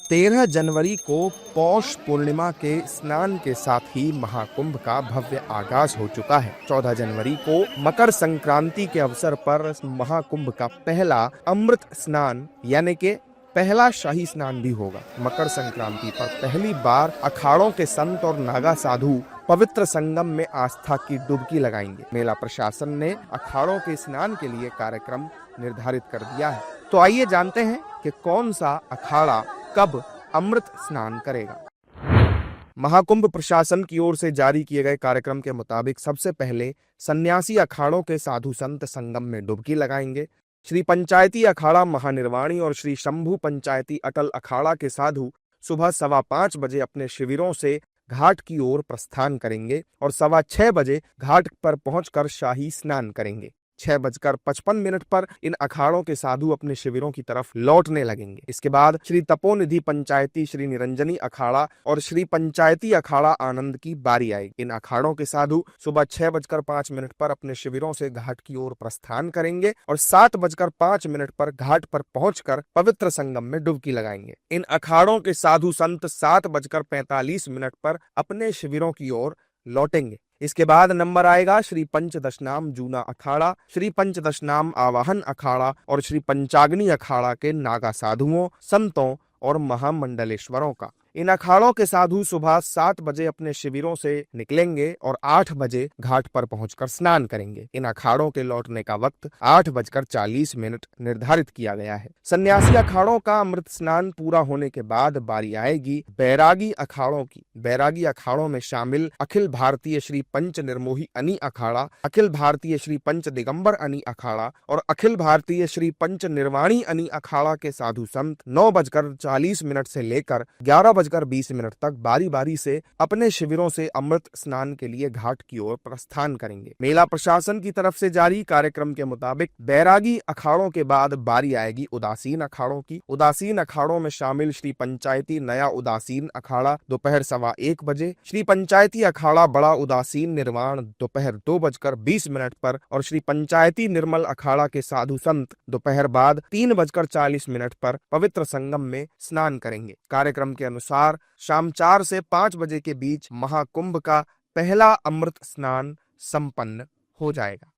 13 जनवरी को पौष पूर्णिमा के स्नान के साथ ही महाकुंभ का भव्य आगाज हो चुका है। 14 जनवरी को मकर संक्रांति के अवसर पर महाकुंभ का पहला अमृत स्नान यानी कि पहला शाही स्नान भी होगा। मकर संक्रांति पर पहली बार अखाड़ों के संत और नागा साधु पवित्र संगम में आस्था की डुबकी लगाएंगे। मेला प्रशासन ने अखाड़ों के स्नान के लिए कार्यक्रम निर्धारित कर दिया है। तो आइए जानते हैं कि कौन सा अखाड़ा कब अमृत स्नान करेगा। महाकुंभ प्रशासन की ओर से जारी किए गए कार्यक्रम के मुताबिक सबसे पहले सन्यासी अखाड़ों के साधु संत संगम में डुबकी लगाएंगे। श्री पंचायती अखाड़ा महानिर्वाणी और श्री शंभू पंचायती अटल अखाड़ा के साधु सुबह 5:15 बजे अपने शिविरों से घाट की ओर प्रस्थान करेंगे और 6:15 बजे घाट पर पहुंचकर शाही स्नान करेंगे। 6:55 पर इन अखाड़ों के साधु अपने शिविरों की तरफ लौटने लगेंगे। इसके बाद श्री तपोनिधि पंचायती श्री निरंजनी अखाड़ा और श्री पंचायती अखाड़ा आनंद की बारी आएगी। इन अखाड़ों के साधु सुबह 6:05 पर अपने शिविरों से घाट की ओर प्रस्थान करेंगे और 7:05 पर घाट पर पहुंचकर पवित्र संगम में डुबकी लगाएंगे। इन अखाड़ों के साधु संत 7:45 पर अपने शिविरों की ओर लौटेंगे। इसके बाद नंबर आएगा श्री पंचदशनाम जूना अखाड़ा, श्री पंचदशनाम आवाहन अखाड़ा और श्री पंचाग्नि अखाड़ा के नागा साधुओं, संतों और महामंडलेश्वरों का। इन अखाड़ों के साधु सुबह 7 बजे अपने शिविरों से निकलेंगे और 8 बजे घाट पर पहुंचकर स्नान करेंगे। इन अखाड़ों के लौटने का वक्त 8:40 निर्धारित किया गया है। सन्यासी अखाड़ों का अमृत स्नान पूरा होने के बाद बारी आएगी बैरागी अखाड़ों की। बैरागी अखाड़ों में शामिल अखिल भारतीय श्री पंच निर्मोही अनी अखाड़ा, अखिल भारतीय श्री पंच दिगंबर अनी अखाड़ा और अखिल भारतीय श्री पंच निर्वाणी अनी अखाड़ा के साधु संत 9:40 से लेकर 11:20 तक बारी बारी से अपने शिविरों से अमृत स्नान के लिए घाट की ओर प्रस्थान करेंगे। मेला प्रशासन की तरफ से जारी कार्यक्रम के मुताबिक बैरागी अखाड़ों के बाद बारी आएगी उदासीन अखाड़ों की। उदासीन अखाड़ों में शामिल श्री पंचायती नया उदासीन अखाड़ा दोपहर 1:15 बजे, श्री पंचायती अखाड़ा बड़ा उदासीन निर्वाण दोपहर 2:20 पर और श्री पंचायती निर्मल अखाड़ा के साधु संत दोपहर बाद 3:40 पर पवित्र संगम में स्नान करेंगे। कार्यक्रम के अनुसार शाम 4 से 5 बजे के बीच महाकुंभ का पहला अमृत स्नान संपन्न हो जाएगा।